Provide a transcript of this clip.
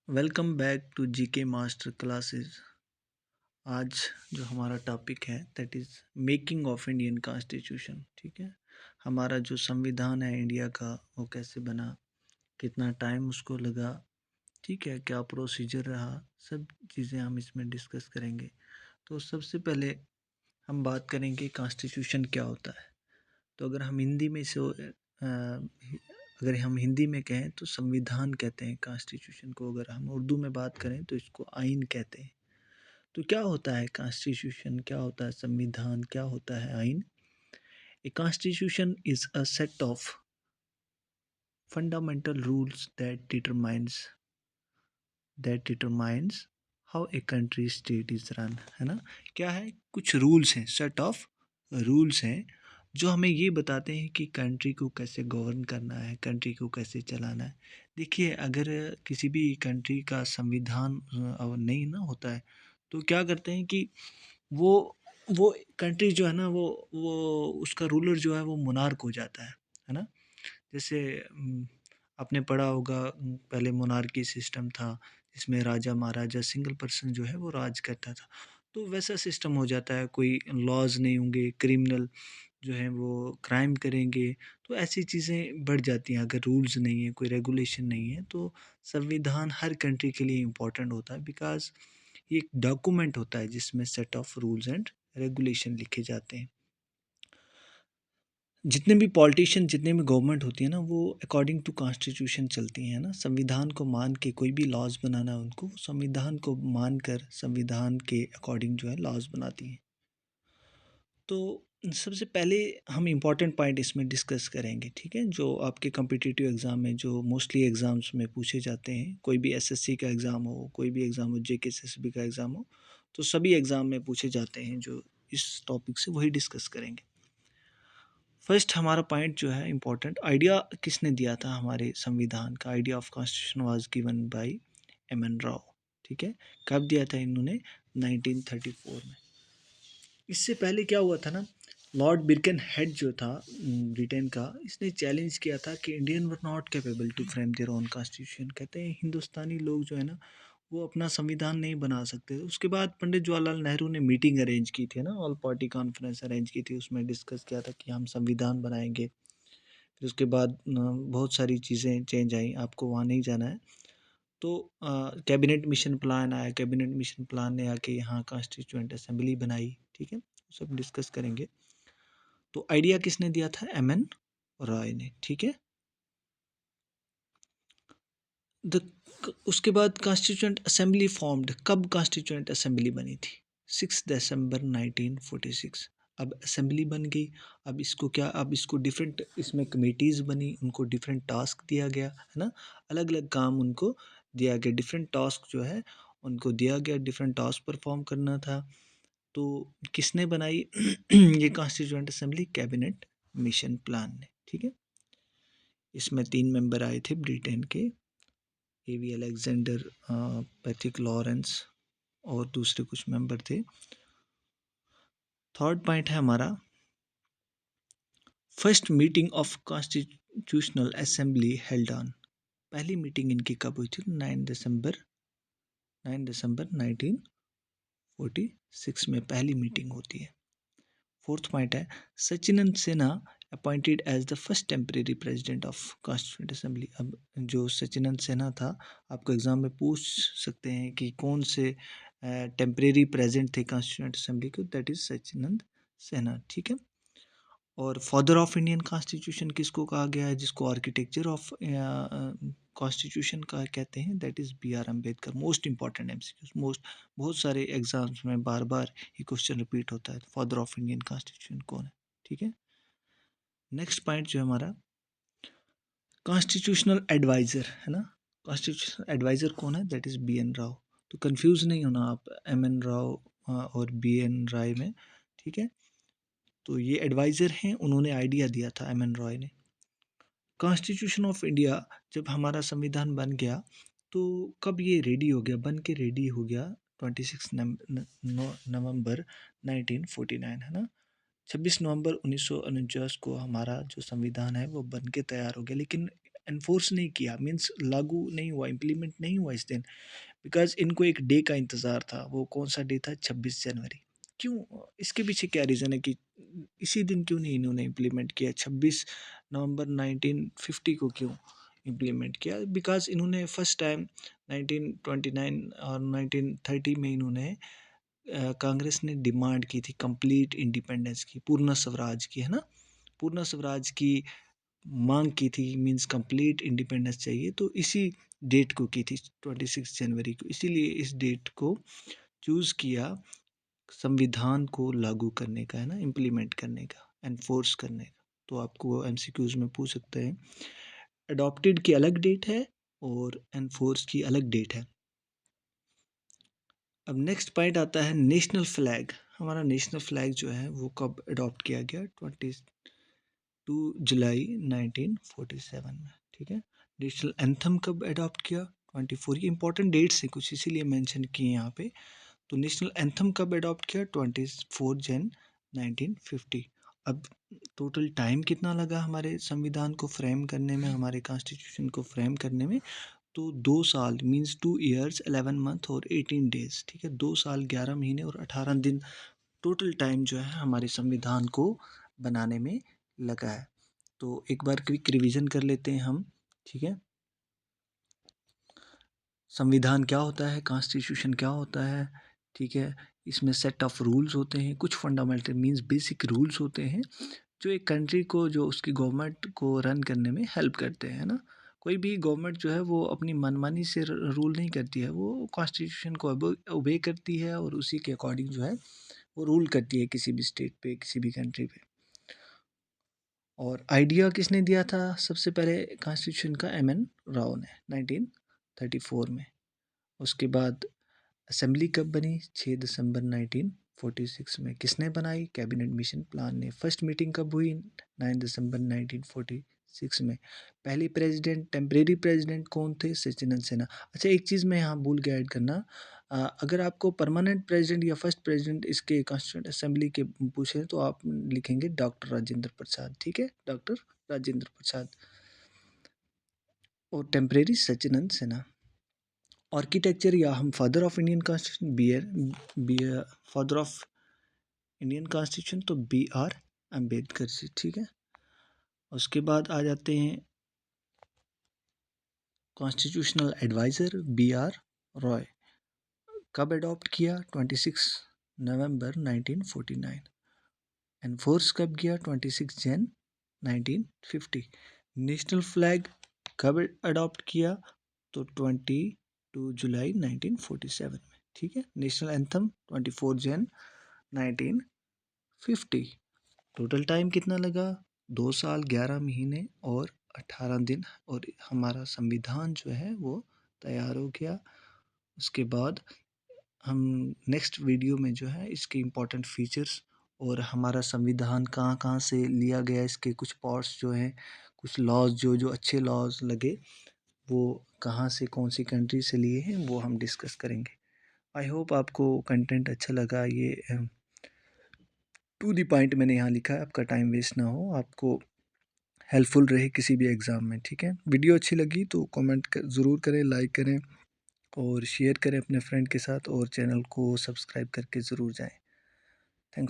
Welcome back to GK master classes. आज जो हमारा टॉपिक है that is making of Indian constitution. ठीक है, हमारा जो संविधान है इंडिया का वो कैसे बना, कितना टाइम उसको लगा, ठीक है, क्या प्रोसीजर रहा, सब चीज़ें हम इसमें डिस्कस करेंगे। तो सबसे पहले हम बात करेंगे कॉन्स्टिट्यूशन क्या होता है। तो अगर हम हिंदी में कहें तो संविधान कहते हैं कॉन्स्टिट्यूशन को। अगर हम उर्दू में बात करें तो इसको आइन कहते हैं। तो क्या होता है कॉन्स्टिट्यूशन, क्या होता है संविधान, क्या होता है आइन? A constitution is a set of fundamental rules that determines how a country state is run, है ना। क्या है, कुछ रूल्स हैं, सेट ऑफ रूल्स हैं जो हमें ये बताते हैं कि कंट्री को कैसे गवर्न करना है, कंट्री को कैसे चलाना है। देखिए, अगर किसी भी कंट्री का संविधान नहीं ना होता है तो क्या करते हैं कि वो कंट्री जो है ना, वो उसका रूलर जो है वो मोनार्क हो जाता है ना। जैसे आपने पढ़ा होगा, पहले मोनार्की सिस्टम था जिसमें राजा महाराजा सिंगल पर्सन जो है वो राज करता था। तो वैसा सिस्टम हो जाता है, कोई लॉज नहीं होंगे, क्रिमिनल जो है वो क्राइम करेंगे। तो ऐसी चीज़ें बढ़ जाती हैं अगर रूल्स नहीं है, कोई रेगुलेशन नहीं है। तो संविधान हर कंट्री के लिए इम्पोर्टेंट होता है, बिकॉज ये एक डॉक्यूमेंट होता है जिसमें set of rules and regulation लिखे जाते हैं। जितने भी पॉलिटिशियन, जितने भी गवर्नमेंट होती है ना, वो अकॉर्डिंग टू कॉन्स्टिट्यूशन चलती हैं ना। संविधान को मान के कोई भी लॉज बनाना है उनको, संविधान को मान कर संविधान के अकॉर्डिंग जो है लॉज बनाती हैं। तो सबसे पहले हम इम्पॉर्टेंट पॉइंट इसमें डिस्कस करेंगे, ठीक है, जो आपके कम्पिटिटिव एग्ज़ाम में, जो मोस्टली एग्ज़ाम्स में पूछे जाते हैं। कोई भी एसएससी का एग्ज़ाम हो, कोई भी एग्ज़ाम हो, जेकेएसएसबी का एग्ज़ाम हो, तो सभी एग्ज़ाम में पूछे जाते हैं जो इस टॉपिक से, वही डिस्कस करेंगे। फर्स्ट हमारा पॉइंट जो है इम्पोर्टेंट, आइडिया किसने दिया था हमारे संविधान का? Idea of constitution was given by M N Rao. ठीक है, कब दिया था इन्होंने? 1934 में। इससे पहले क्या हुआ था ना, लॉर्ड बिरकन हेड जो था ब्रिटेन का, इसने चैलेंज किया था कि Indian were not capable to frame their own constitution. कहते हैं हिंदुस्तानी लोग जो है ना वो अपना संविधान नहीं बना सकते। उसके बाद पंडित जवाहरलाल नेहरू ने मीटिंग अरेंज की थी ना, ऑल पार्टी कॉन्फ्रेंस अरेंज की थी, उसमें डिस्कस किया था कि हम संविधान बनाएंगे। फिर उसके बाद बहुत सारी चीज़ें चेंज आई, आपको वहाँ नहीं जाना है। तो कैबिनेट मिशन प्लान आया, कैबिनेट मिशन प्लान ने आके यहाँ कॉन्स्टिट्यूएंट असेंबली बनाई। ठीक है, सब डिस्कस करेंगे। तो आइडिया किसने दिया था? एम एन रॉय ने। ठीक है, द उसके बाद कॉन्स्टिट्यूएंट असेंबली फॉर्म्ड। कब कॉन्स्टिट्यूएंट असेंबली बनी थी? 6 दिसंबर 1946। अब असेंबली बन गई। अब इसको डिफरेंट, इसमें कमेटीज़ बनी, उनको डिफरेंट टास्क दिया गया, है ना। अलग अलग काम उनको दिया गया, डिफरेंट टास्क जो है उनको दिया गया, डिफरेंट टास्क परफॉर्म करना था। तो किसने बनाई ये constituent assembly? Cabinet mission plan ने। ठीक है, इसमें 3 मेंबर आए थे ब्रिटेन के, एवी अलेक्जेंडर, पैथिक लॉरेंस और दूसरे कुछ मेंबर थे। थर्ड पॉइंट है हमारा, first meeting of constitutional assembly held on. पहली मीटिंग इनकी कब हुई थी? 9 दिसंबर 1946 में पहली मीटिंग होती है। फोर्थ पॉइंट है, Sachinand Sinha appointed as the first temporary president of constituent assembly. अब जो सचिनंद सिन्हा था, आपको एग्जाम में पूछ सकते हैं कि कौन से टेम्परेरी प्रेसिडेंट थे कॉन्स्टिट्यूंट असेंबली के? That is Sachinand Sinha. ठीक है, और फादर ऑफ इंडियन कॉन्स्टिट्यूशन किसको कहा गया है, जिसको आर्किटेक्चर ऑफ कॉन्स्टिट्यूशन का कहते हैं? That is B R Ambedkar. Most important MCQs, बहुत सारे एग्जाम्स में बार बार ये क्वेश्चन रिपीट होता है, फादर ऑफ इंडियन कॉन्स्टिट्यूशन कौन है? ठीक है, नेक्स्ट पॉइंट जो है हमारा, कॉन्स्टिट्यूशनल एडवाइज़र, है ना। कॉन्स्टिट्यूशनल एडवाइज़र कौन है? That is B N Rao. तो कंफ्यूज नहीं होना आप एम एन राव और बी एन राय में। ठीक है, तो ये एडवाइज़र हैं, उन्होंने आइडिया दिया था, एम एन रॉय ने। कॉन्स्टिट्यूशन ऑफ इंडिया जब हमारा संविधान बन गया, तो कब ये रेडी हो गया, बन के रेडी हो गया? 26 नवंबर 1949, है ना। 26 नवंबर 1949 को हमारा जो संविधान है वो बन के तैयार हो गया। लेकिन एनफोर्स नहीं किया, मीन्स लागू नहीं हुआ, इम्प्लीमेंट नहीं हुआ इस दिन। बिकॉज इनको एक डे का इंतज़ार था, वो कौन सा डे था, 26 जनवरी। क्यों? इसके पीछे क्या रीज़न है कि इसी दिन क्यों नहीं इन्होंने इम्प्लीमेंट किया, 26 नवंबर 1950 को क्यों इम्प्लीमेंट किया? बिकॉज इन्होंने फर्स्ट टाइम 1929 और 1930 में इन्होंने कांग्रेस ने डिमांड की थी कंप्लीट इंडिपेंडेंस की, पूर्ण स्वराज की, है ना, पूर्ण स्वराज की मांग की थी, मींस कंप्लीट इंडिपेंडेंस चाहिए, तो इसी डेट को की थी 26 जनवरी को, इसीलिए इस डेट को चूज़ किया संविधान को लागू करने का, है ना, इम्प्लीमेंट करने का, एनफोर्स करने का। तो आपको एमसीक्यूज में पूछ सकते हैं, अडॉप्टेड की अलग डेट है और एनफोर्स की अलग डेट है। अब नेक्स्ट पॉइंट आता है नेशनल फ्लैग। हमारा नेशनल फ्लैग जो है वो कब अडॉप्ट किया गया, 22 जुलाई 1947 में, ठीक है। नेशनल एंथम कब अडॉप्ट किया, 24, ये इंपॉर्टेंट डेट्स हैं कुछ, इसीलिए मेंशन किए यहाँ पे। तो नेशनल एंथम कब अडॉप्ट किया, 24 जन 1950। अब टोटल टाइम कितना लगा हमारे संविधान को फ्रेम करने में, हमारे कॉन्स्टिट्यूशन को फ्रेम करने में, तो 2 साल, मीन्स 2 ईयर्स 11 मंथ और 18 डेज, ठीक है, 2 साल 11 महीने और 18 दिन टोटल टाइम जो है हमारे संविधान को बनाने में लगा है। तो एक बार क्विक रिवीजन कर लेते हैं हम, ठीक है। संविधान क्या होता है, कॉन्स्टिट्यूशन क्या होता है, ठीक है। इसमें सेट ऑफ रूल्स होते हैं, कुछ फंडामेंटल मीन्स बेसिक रूल्स होते हैं जो एक कंट्री को, जो उसकी गवर्नमेंट को रन करने में हेल्प करते हैं, ना। कोई भी गवर्नमेंट जो है वो अपनी मनमानी से रूल नहीं करती है, वो कॉन्स्टिट्यूशन को ओबे करती है और उसी के अकॉर्डिंग जो है वो रूल करती है किसी भी स्टेट पे, किसी भी कंट्री पे। और आइडिया किसने दिया था सबसे पहले कॉन्स्टिट्यूशन का, एम एन राव ने 1934 में। उसके बाद असेंबली कब बनी, 6 दिसंबर 1946 में। किसने बनाई, कैबिनेट मिशन प्लान ने। फर्स्ट मीटिंग कब हुई, 9 दिसंबर 1946 में। पहली प्रेसिडेंट, टेम्परेरी प्रेसिडेंट कौन थे, सचिनंद सिन्हा। अच्छा, एक चीज़ मैं यहाँ भूल गया ऐड करना, अगर आपको परमानेंट प्रेसिडेंट या फर्स्ट प्रेसिडेंट इसके कॉन्स्टिट्यूंट असेंबली के पूछे तो आप लिखेंगे डॉक्टर राजेंद्र प्रसाद, ठीक है, डॉक्टर राजेंद्र प्रसाद। और टेम्परेरी सचिनंद सिन्हा। आर्किटेक्चर या हम father of Indian constitution, B father of Indian constitution तो B.R. अम्बेडकर जी, ठीक है। उसके बाद आ जाते हैं कॉन्स्टिट्यूशनल एडवाइज़र B.R. रॉय। कब अडॉप्ट किया, 26 नवंबर 1949। एनफोर्स कब किया, 26 जन 1950। नेशनल फ्लैग कब अडॉप्ट किया, तो 22 जुलाई 1947 में, ठीक है। नेशनल एंथम 24 जन 1950। टोटल टाइम कितना लगा, 2 साल 11 महीने और 18 दिन, और हमारा संविधान जो है वो तैयार हो गया। उसके बाद हम नेक्स्ट वीडियो में जो है इसके इम्पोर्टेंट फीचर्स और हमारा संविधान कहाँ कहाँ से लिया गया, इसके कुछ पार्ट्स जो हैं, कुछ लॉज जो जो अच्छे लॉज लगे वो कहाँ से, कौन सी कंट्री से लिए हैं, वो हम डिस्कस करेंगे। आई होप आपको कंटेंट अच्छा लगा, ये टू दी पॉइंट मैंने यहाँ लिखा है, आपका टाइम वेस्ट ना हो, आपको हेल्पफुल रहे किसी भी एग्ज़ाम में, ठीक है। वीडियो अच्छी लगी तो कमेंट ज़रूर करें, लाइक करें और शेयर करें अपने फ्रेंड के साथ, और चैनल को सब्सक्राइब करके ज़रूर जाएं।